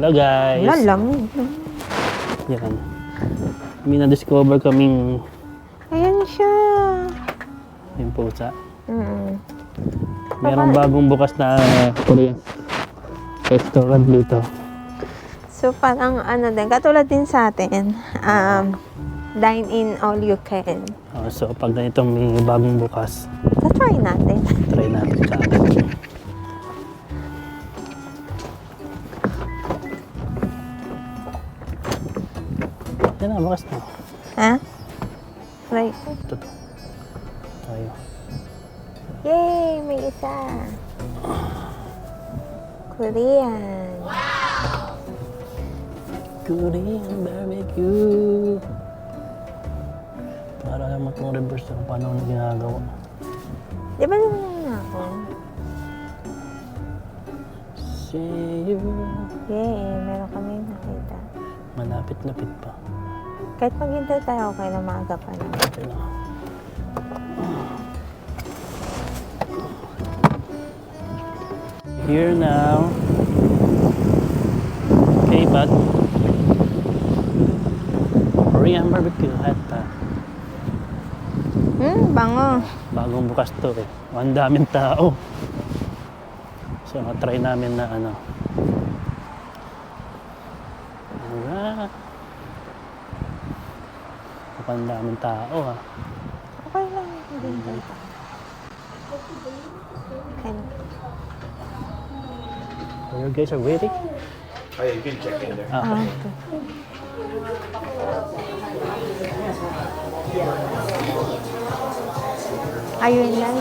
Hello guys! Wala, lamig. Yan. May na-discover kaming Ayan siya. yung pusa. Merong Merong bagong bukas na Korean restaurant dito. So, parang ano din, katulad din sa atin, dine in all you can. So pag ganitong may bagong bukas, Try natin. try natin sa atin. Yan na, bukas na. Ha? Right. Ito to. Tayo. Yay! May isa. Korean. Korean barbecue. Para naman kung reverse na paano na ginagawa. Di ba naman na ako? See you. Yay! Meron kami nakita. Malapit-lapit pa. Kahit maghintay tayo, okay na maaga pa na. Okay lang. Here now. Okay, but Korean barbecue hata. Bango. Bagong bukas to eh. Ang daming tao. So, na-try namin na ano. Alright. Ang daming tao ha. Okay lang. Maghintay tayo. Okay. So, you guys are waiting? Oh yeah, you can check in there. Okay. Okay. Ayun yan.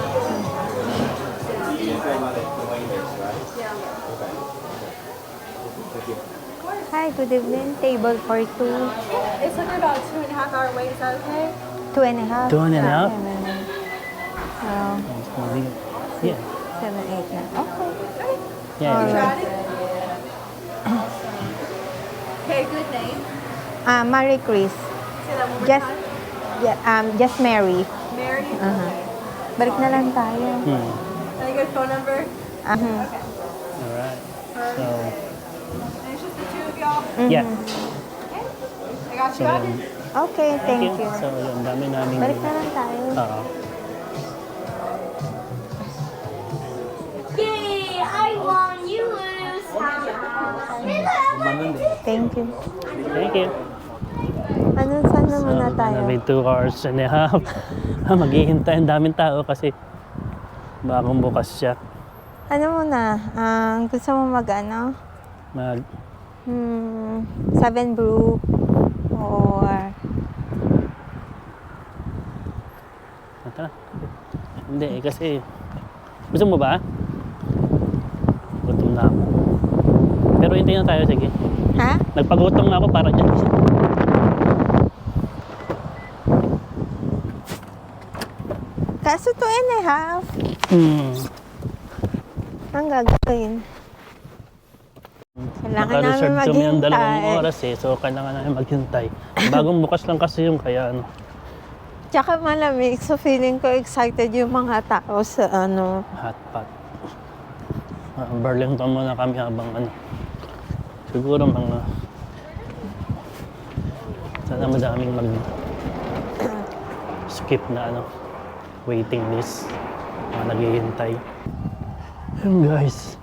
Hi, good evening. Table for two. It's like about 2.5 hour wait. Is that okay? 2.5. 2.5? Oh, Yeah. 7, 8 na. Okay. Yeah. Alright. Got it? Okay, good name. Mary Chris. Say that one more Just, time. just Mary. Mary. Balik na lang tayo. Any good phone number? Alright. So, And it's just the two of y'all. yeah. I got So, you. yun. Okay, thank you. So, yun. Dami namin. Balik na lang tayo. Oo. Yay! I won. You lose. Thank you. Thank you. Ano, saan naman na tayo? May 2 hours and a half. Maghihintay. Ang daming tao kasi bagong bukas siya. Ano muna? Gusto mo mag-ano? Mag 7 brew or Ito na. Hindi eh, kasi gusto mo ba? Gutom na ako. Pero hintayin na tayo, sige. ha? Nagpagutom na ako para dyan. Kaso 2.5. Ang gagawin. Kailangan namin Naka-reserve kami ng 2 maghintay. oras eh, so kailangan namin maghintay. Bagong bukas lang kasi yung kaya ano, Tsaka malamig, so feeling ko excited yung mga tao sa ano. hot pot. Burlington muna kami habang ano. Siguro mga sana madaming skip na ano, waiting list. Mga naghihintay. Ayun guys,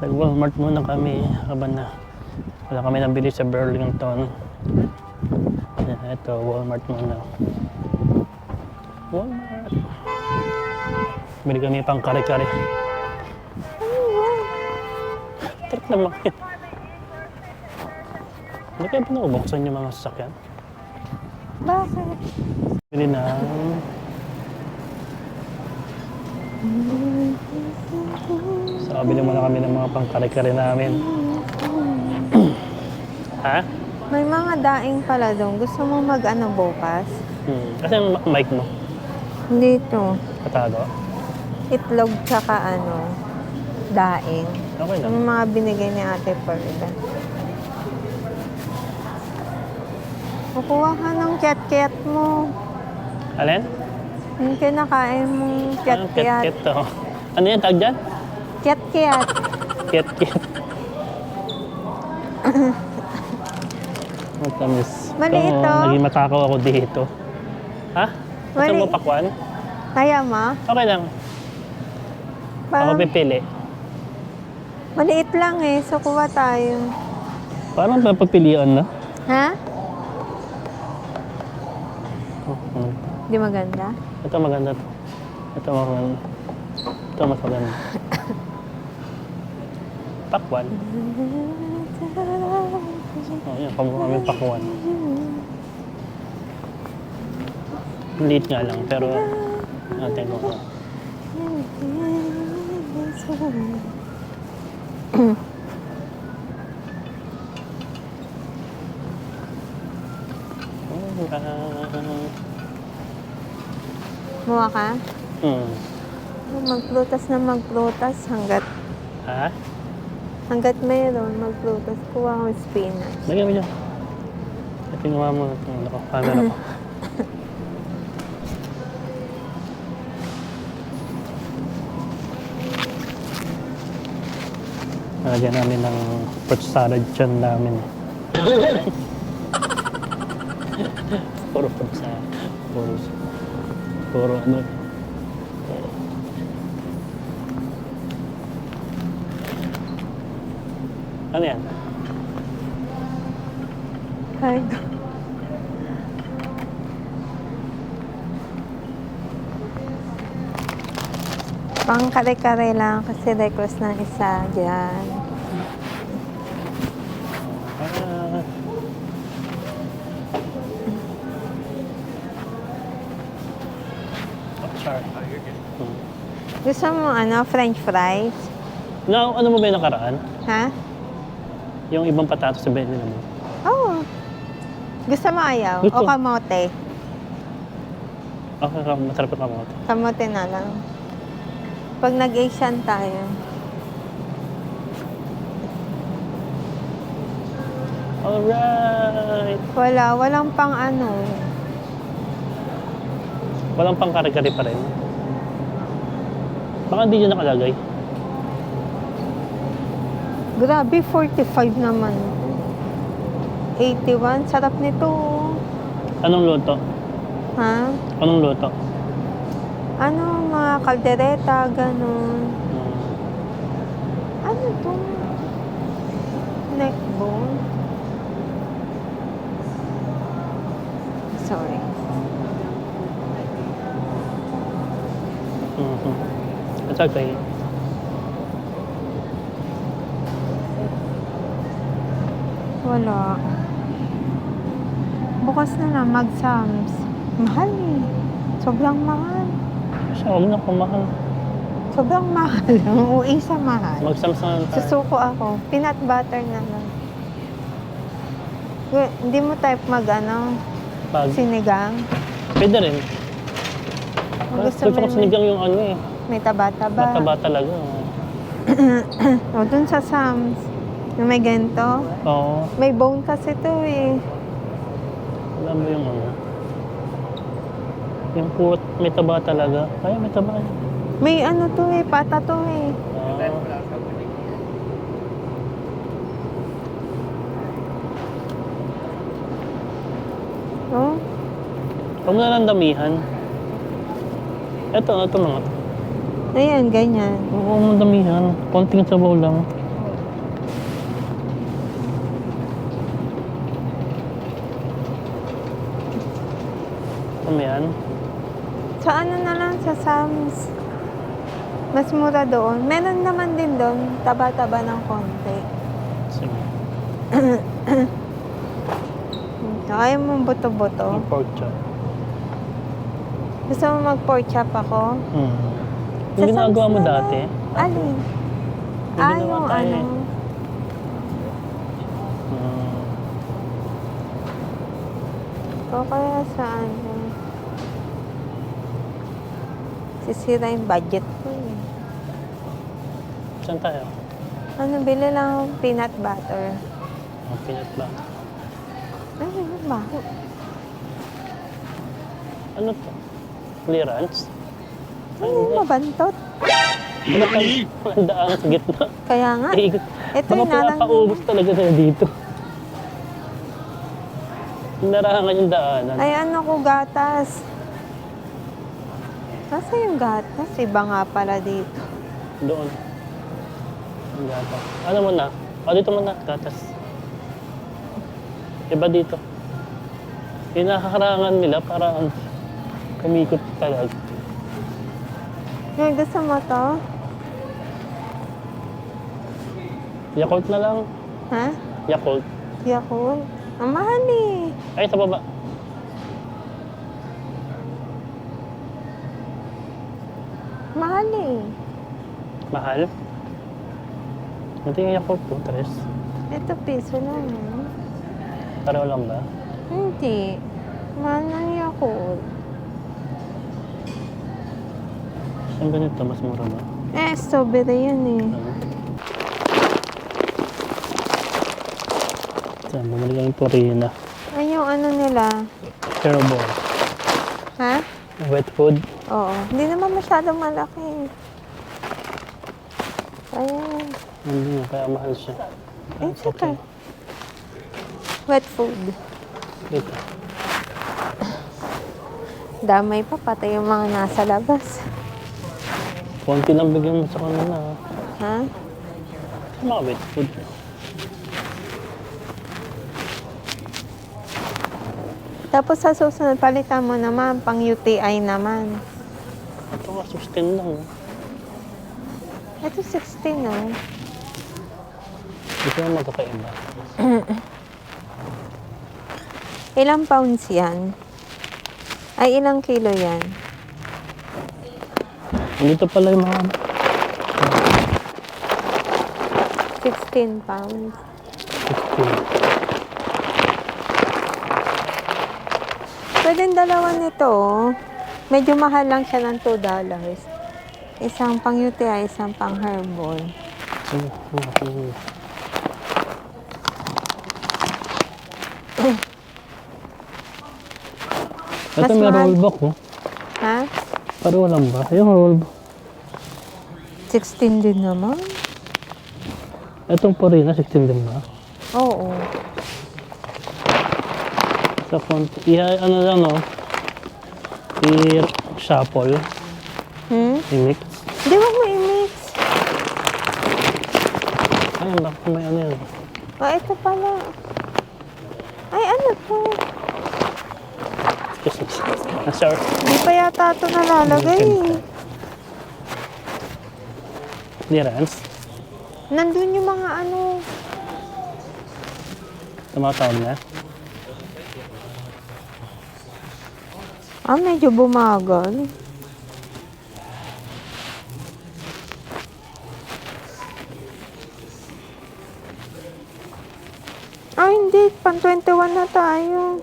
nag-Walmart muna kami habang na wala kami nabili sa Burlington. Ito, Walmart muna. Walmart. Bili kami pang kare-kare. Trip naman yan. Hindi kaya pinabuksan yung mga sasakyan? Bakit? Bili na. So, bili muna kami ng mga pang kare-kare namin. Ha? May mga daing pala doon. Gusto mo mag-ano bukas? Kasi yung mic mo, Dito. katago. Itlog tsaka ano, daing. Okay lang. Yung mga binigay ni Ate Perla. Kukuha ka ng ket-ket mo. Alin? Yung kinakain mong Anong ket-ket. ket-ket to? Ano yan, tag dyan? Ket-ket. Ket-ket. Matamis. Maliit Oo, to. naging matakaw ako dito. Ha? Gusto mo Mali- pakwan? Kaya mo? Okay lang. Ako Parang pipili. maliit lang eh. So, kuha tayo. Parang papapilian na. Ha? Oh. Di maganda? Ito maganda to. Ito maganda. Ito mas maganda. Pakwan. Oh, yan. Kamukha kami pakwan. Liit nga lang, pero natin ko. Muha ka? Magprutas na magprutas Ha? hanggat mayroon magprutas. Kuha ko spinach. Lagyan mo dyan. Pinuha mo itong camera ko. Lagyan namin ng fruit salad dyan namin. Puro fruit salad. Puro ano. Ano yan? Cargo. Pang kare-kare lang kasi request ng isa dyan. Ah, sorry. Gusto mo french fries? No, ano mo ba yung nakaraan? Ha? Yung ibang patato sa belly mo. Oo. Gusto mo ayaw? Gusto. O kamote? Okay, masarap yung kamote. Kamote na lang. Pag nag-Asian tayo. Alright! Walang pang Walang pang kare-kare pa rin. Baka hindi dyan nakalagay. Grabe, 45 naman. 81, sarap nito. Anong luto? Ha? Anong luto? Mga kaldereta, ganun. Hmm. Ano to? Neck bone? Sorry. Mhm. It's okay. Wala. Bukas na lang, mag-Sams. Mahal eh. Sobrang mahal. Siya, huwag na kumahal. Sobrang mahal. Uuwi sa mahal. Magsamsam tayo. Susuko ako. Peanut butter na lang. Hindi mo type Pag, sinigang? pwede rin. Gusto Gusto ko mo sinigang yung ano eh. may taba-taba. Mataba talaga. O, dun sa Sam's. Yung may ganito. Oo. May bone kasi to eh. Alam mo yung ano. Yung puwat, may taba talaga. Ay, may taba. May to eh, pata to eh. Oh, Huwag mo na lang damihan. Ito mga to. ayan, ganyan. Huwag mo damihan. Konting sabaw lang. Ano yan? Sa na lang, sa Sam's. Mas mura doon. Meron naman din doon, taba-taba ng konti. Sige. Ayaw mong buto-buto. Yung pork chop. Gusto mo mag-pork chop ako? Hmm. Sa Yung ginagawa Sam's mo na dati. Alin? May ginawa Yung tayo eh. O kaya sa sisira yung budget ko eh. Saan tayo? Bili lang akong peanut butter. Ang peanut ba? Ay, ano ba? Ano to? Clearance? Ano mabantot? Ano pa? Ang daan sa gitna. Kaya nga, Ikot. ito Baka yung nalang. pinapaubos talaga na dito. Narangan yung daanan. Ay, ano ko, gatas. Nasa yung gatas? Iba nga pala dito. Doon. Ang gatas. Ano mo na? O, dito mo na, gatas. Iba dito. Hinakarangan nila para kumikot talaga. Yung gusto mo to? Yakult na lang. Ha? Yakult. Yakult? Ang mahal eh. Ay, sa baba. Mahal eh. Mahal. Ito yung Yakult po, Tres. Ito piso lang eh. Pareho lang ba? Hindi. Mahal ng Yakult. Ang ganito, mas mura ba? Eh, strawberry yan eh. Saan, bumili kami Purina. Ay, yung ano nila. Terrible. Ha? Wet food. Oo. Hindi naman masyadong malaki. Ayan. Hindi nga, kaya mahal siya. It's okay. Wet food. Dito. Damay pa, pati yung mga nasa labas. Konti lang bigyan mo sa kanila. Ha? Mga wet food. Tapos sa susunod, palitan mo naman, pang UTI naman. Ito nga, 16 lang. Ito 16, oh. Ito yung magkakaiba. Ilang pounds yan? Ay, ilang kilo yan? Dito pala yung mga 16 pounds. 16. Pwedeng dalawa nito, oh. Medyo mahal lang siya ng $2. Isang pang UTI, isang pang herbal. Ito Mas may mahal. rollback, oh. Ha? Pareho lang ba? Yung rollback. 16 din naman. Itong Purina, 16 din ba? Oo. Sa konti. Ano lang, no? I-shuffle. I-mix. Di ba mo i-mix? Ayun ba? May ano yun. Ah, ito pala. Ay, ano to? Excuse me. Sir. Di pa yata ito nalalagay. Clearance. Nandun yung mga ano. Tumatawag na. Ah, medyo bumagal. Ah, hindi. Pan 21 na tayo.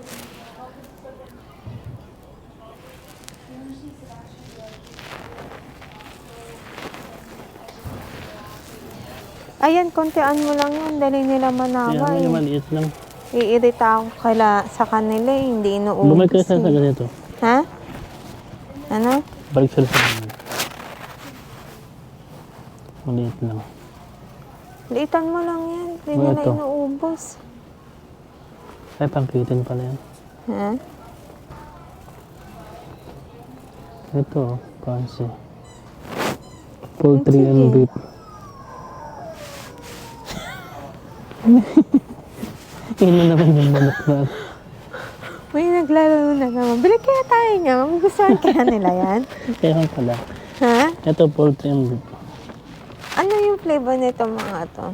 Ayan, kontian mo lang yan. Dali nila Yan, manamay. yung maliit lang. Iirita ako sa kanila eh. Hindi Bumalik inuubos ka sa eh. ganito. Ha? Ano? Balik sa naman. Maliit lang. Liitan mo lang yan. Hindi Ano nila ito? inuubos. Ay, pangkitin pala yan. Ha? Ito, fancy. Poultry and Sige. beef. Yun na naman yung manok na. May naglalaro na naman. Bili kaya tayo niya. Magugustuhan kaya nila yan. Kaya pala. Ha? Ito, poultry and beef. Ano yung flavor nito mga to?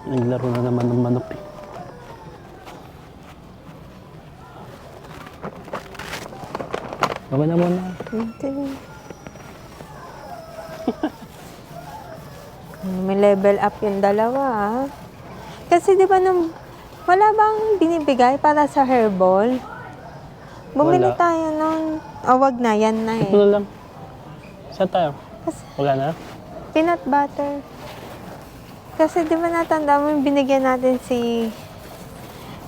Naglaro na naman ng manok eh. Baba na muna. May level up yung dalawa ah. Kasi di ba wala bang binibigay para sa herbal? Bumili Wala. tayo nun. Oh, wag na. Yan na Ito eh. na lang. Saan tayo? Wala na? Peanut butter. Kasi di ba natanda mo yung binigyan natin si...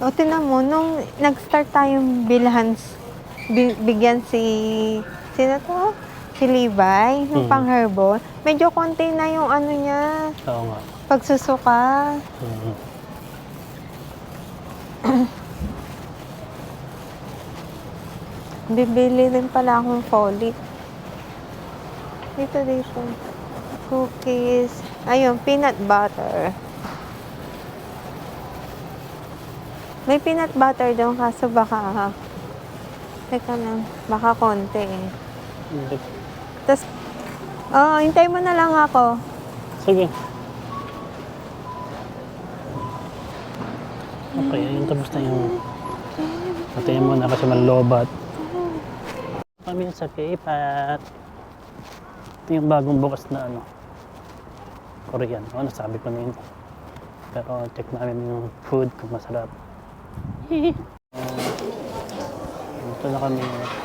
O tinan mo, nung nag-start tayong bilhan, bigyan si... Sino to? Si Levi, yung pang herbal. Medyo konti na yung ano niya, Oo nga. pagsusuka. Bibili din pala akong folate. Dito. Cookies. Ayun, peanut butter. May peanut butter doon kaso baka... Teka lang, baka konti eh. Hindi. Tapos, hintay mo na lang ako. Sige. Okay, ayun tapos na yung... Patayin mo na kasi manlobat. Kami sa K-Pat. Ito yung bagong bukas na ano. Korean. O, nasabi ko na yun. Pero check namin yung food kung masarap. Ito na kami. Alright.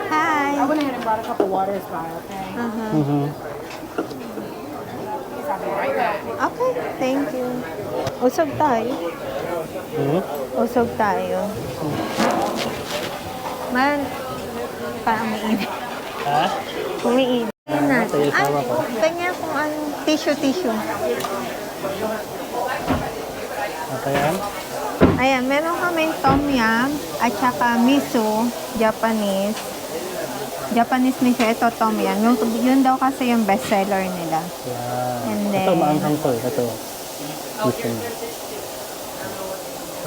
Hi! I went ahead and brought a couple waters by, okay? Mhm. I'll be right back. Okay, thank you. Usog tayo. Mhm. Usog tayo. Man, parang umiinit. Ha? Umiinit. Ayun Tayo natin. sawa ko. Kanya kung ano, tissue. Okay yan? Ayan, meron kaming tom yum at saka miso, Japanese. Japanese miso, ito tom yum. Yun daw kasi yung best seller nila. Yan. And Ito, then- maanghang to eh. Ito. Gusto mo.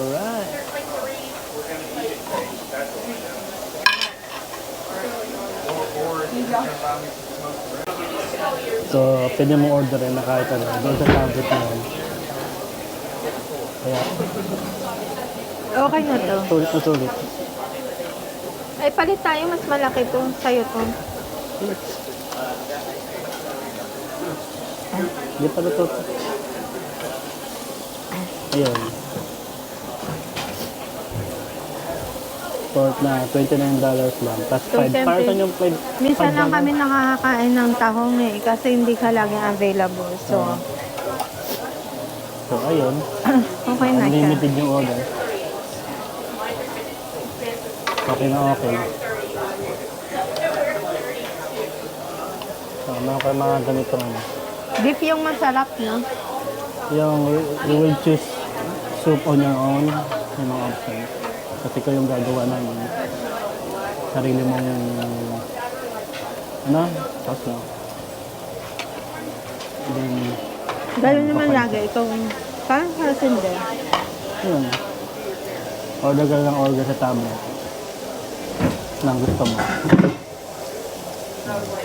Alright. So, pwede mo orderin na kahit ano. Doon sa tablet na yun. Kaya, Okay na to. sulit na sulit. Ay, palit tayo. Mas malaki to. Sa'yo to. Hindi pala to. Ayun. Short na, $29 lang. Tapos So, 5, para siyempre, sa yung 5. Minsan lang kami nakakakain ng tahong eh. Kasi hindi ka lagi available. So, So, ayun. okay na siya. Unlimited yung order. Okay na okay. So, meron kayo mga ganito ano. Beef yung masarap, no? Yung you will choose soup on your own. Yung mga options. Kasi ikaw yung gagawa ng sarili mong ano? Sauce na. Then, Gano'n naman lagi. Ikaw, parang hasin din. yun. Order ka lang order sa tablet. Nang gusto mo.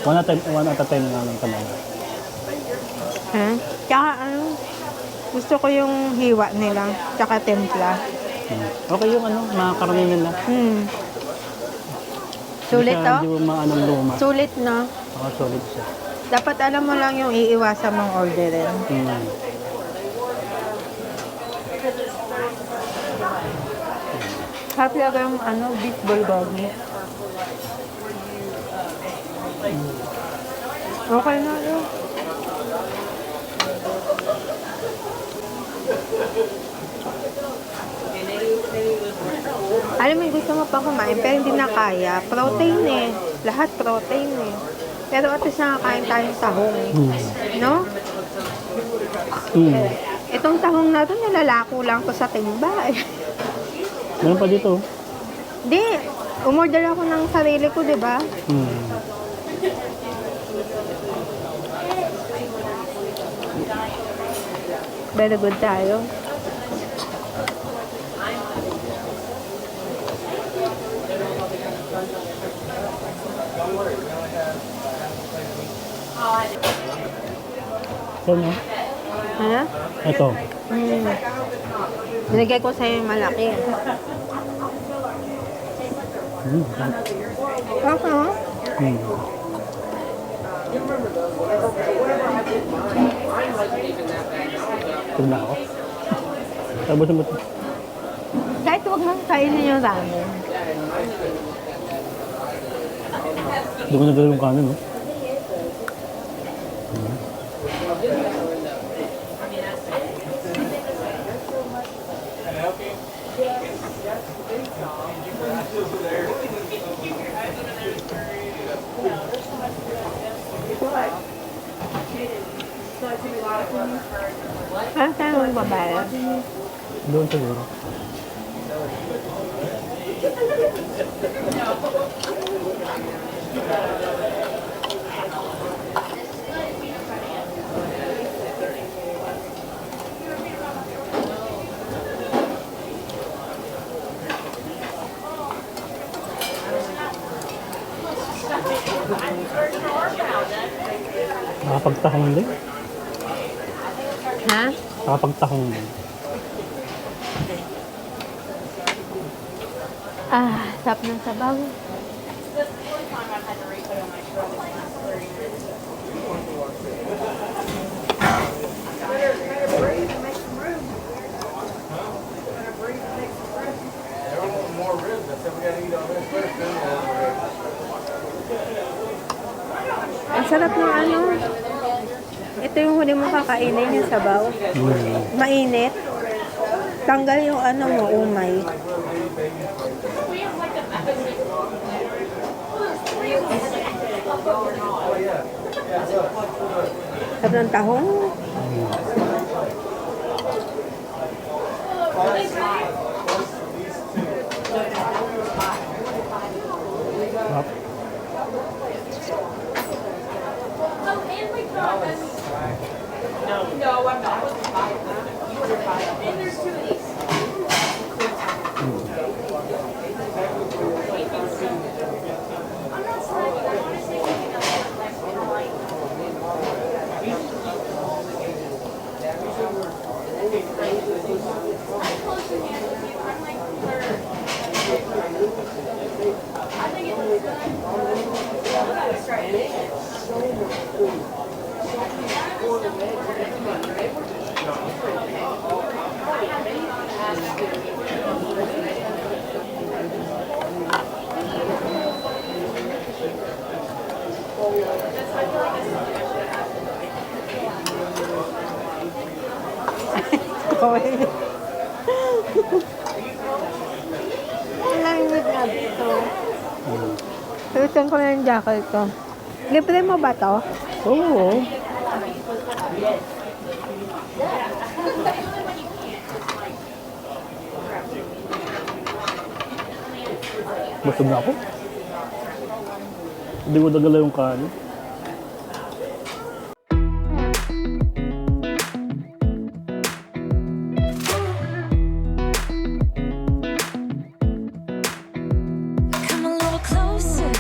One at a time nga lang talaga. Ha? Tsaka ano, gusto ko yung hiwa nila. Tsaka templa. Okay yung ano, mga karne nila. Sulit to? Hindi mo maanong luma. Sulit, no? Sulit siya. Dapat alam mo lang yung iiwasan mong orderin. Happy aga yung ano, beef bulgogi. Okay na yun. Alam mo, gusto mo pa kumain pero hindi na kaya. Protein eh. Lahat protein eh. Pero at least nakakain tayong tahong. No? Itong tahong na ito, nilalako lang ko sa timba eh. Meron pa dito. Di, umorder ako ng sarili ko, di ba? Very good tayo. Ito no? Ano? Ito. Binigay ko sa'yo yung malaki. Okay. Tignan na ako. Tapos mo ito. Kahit huwag mong kainin yung ramen. Hindi ko nagdala yung kanin, no? Ah, saan mo babayad? Doon siguro. Nakapagtahong din. Ha? Nakapagtahong din. Ah, sarap ng sabaw. Ang sarap ng ano. Ito yung huli mo kakainin yung sabaw. Mainit. Tanggal yung ano mo, umay. Sarap ng tahong. Sarap. Nangingit na dito. Sulitin ko na yung jacket ko. Libre mo ba to? Oo. Busog na ako. Hindi ko nagala yung kanin. Come a little closer.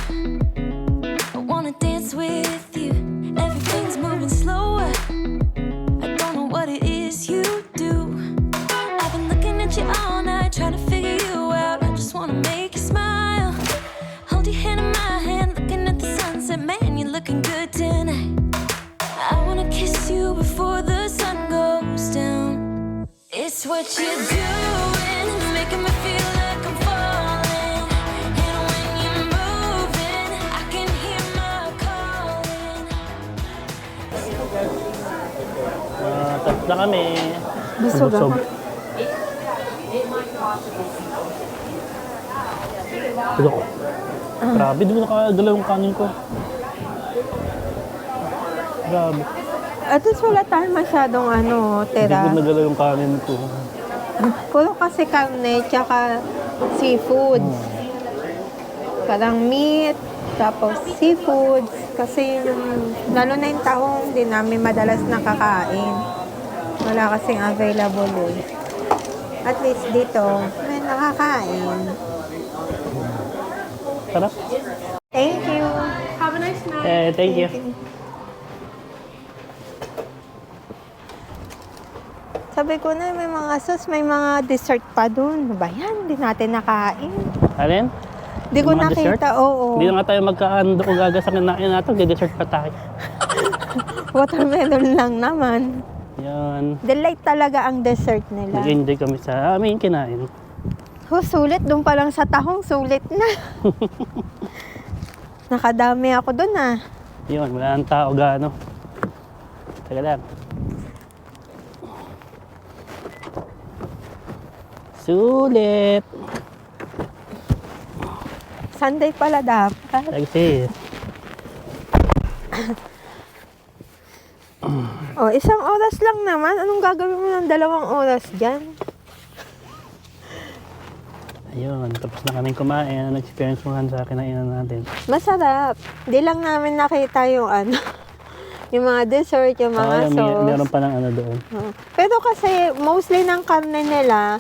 I wanna dance with you. Everything's moving slower. I don't know what it is you do. I've been looking at you all night, trying to figure you out. I just wanna make you smile. Hold your hand in my hand, looking at the sunset. Man, you're looking good tonight. I wanna kiss you before the sun goes down. It's what you're doing, making me feel like I'm falling. And when you're moving, I can hear my calling. Tapos na kami. Busog ako. Busog ko. Grabe, di mo nakadala yung kanin ko. Grabe. At least wala tayong masyadong ano, Hindi ko tira. nagala yung kanin ko. Puro kasi karne, tsaka seafood. Parang meat, tapos seafood. Kasi yung, lalo na yung tahong, hindi namin madalas nakakain. Wala kasing available eh. At least dito, may nakakain. Sarap. Thank you. Have a nice night. Thank you. Sabi ko na, may mga sauce, may mga dessert pa dun. Ano ba yan? Hindi natin nakain. Alin? Hindi ko Mga nakita, dessert? oo. Hindi na nga tayo magkaando kung gagasakin natin natin. Di-dessert pa tayo. Watermelon lang naman. Yan. Delight talaga ang dessert nila. Nag-enjoy kami sa aming kinain. Sulit. Doon pa lang sa tahong, sulit na. Nakadami ako doon ah. Yun, wala nang tao gaano. Teka lang. Sulit! Sunday pala dapat. Like this. Oh, 1 oras lang naman. Anong gagawin mo ng 2 oras dyan? Ayun, tapos na kaming kumain. Nag-experience mo nga sa kinainan natin. Masarap. Di lang namin nakita yung ano, yung mga dessert, yung mga sauce. Meron pa ng ano doon. Oh. Pero kasi mostly ng karne nila,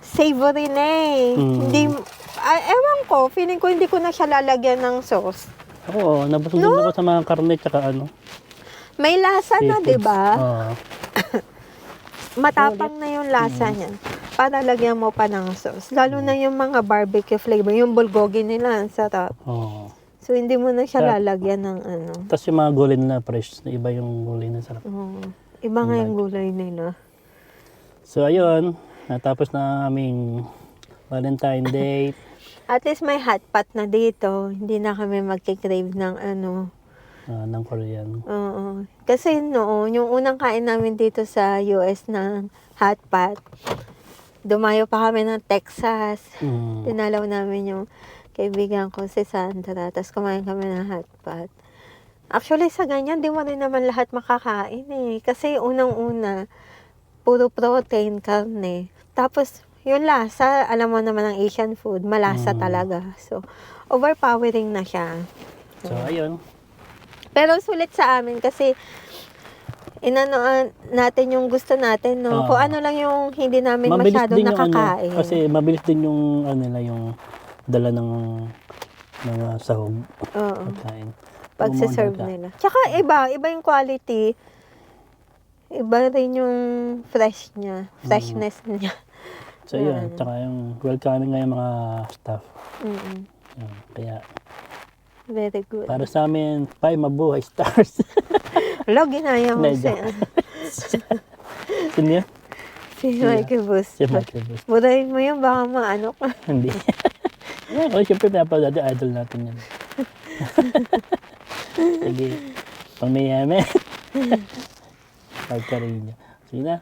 savory na eh. Hindi, ewan ko, feeling ko hindi ko na siya lalagyan ng sauce. Oo, nabusog din ako sa mga karne tsaka ano. May lasa na, seafoods. di ba? Oo. Matapang na yung lasa niya. Para lagyan mo pa ng sauce. Lalo na yung mga barbecue flavor. Yung bulgogi nila, ang sarap. Oo. So, hindi mo na siya Sarap. lalagyan ng ano. Tapos yung mga gulay nila fresh, na iba yung gulay na sarap. Iba nga yung gulay nila. So ayun, natapos na aming Valentine Day. At least may hot pot na dito. Hindi na kami magkikrave ng ano. Ng Korean. Oo. Kasi noon, yung unang kain namin dito sa US ng hot pot, dumayo pa kami ng Texas. Dinalaw namin yung kaibigan ko si Sandra. Tapos kumain kami ng hot pot. Actually, sa ganyan, di mo rin naman lahat makakain eh. Kasi unang-una, puro protein, karne. Tapos, yung lasa, alam mo naman ng Asian food, malasa talaga. So, overpowering na siya. So ayun. Pero sulit sa amin kasi inanoan natin yung gusto natin, no? Kung ano lang yung hindi namin masyadong din yung nakakain. ano, kasi mabilis din yung ano nila, yung dala ng mga sahog. Oo. Pagkain. Pagsiserve nila. Tsaka iba yung quality. Iba rin yung freshness niya. So yun, tsaka yung welcoming nga yung mga staff. Mm-mm. Yun, kaya Very good. para sa amin, 5 mabuhay stars. Hello, ginaya mo Medyo. Sino yun? si Mikey Boost. Si Michael Boost. Budayin mo yun, baka maano ka. Hindi. Ako, siyempre pinapalad idol natin yan. Sige. Pamiyame. Pagkarin niya. Sige na.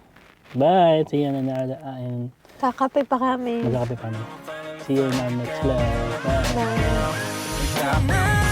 Bye. See you na ayun. Kakape pa kami. Magkakape pa na. See you in our next live. Bye. Bye. Now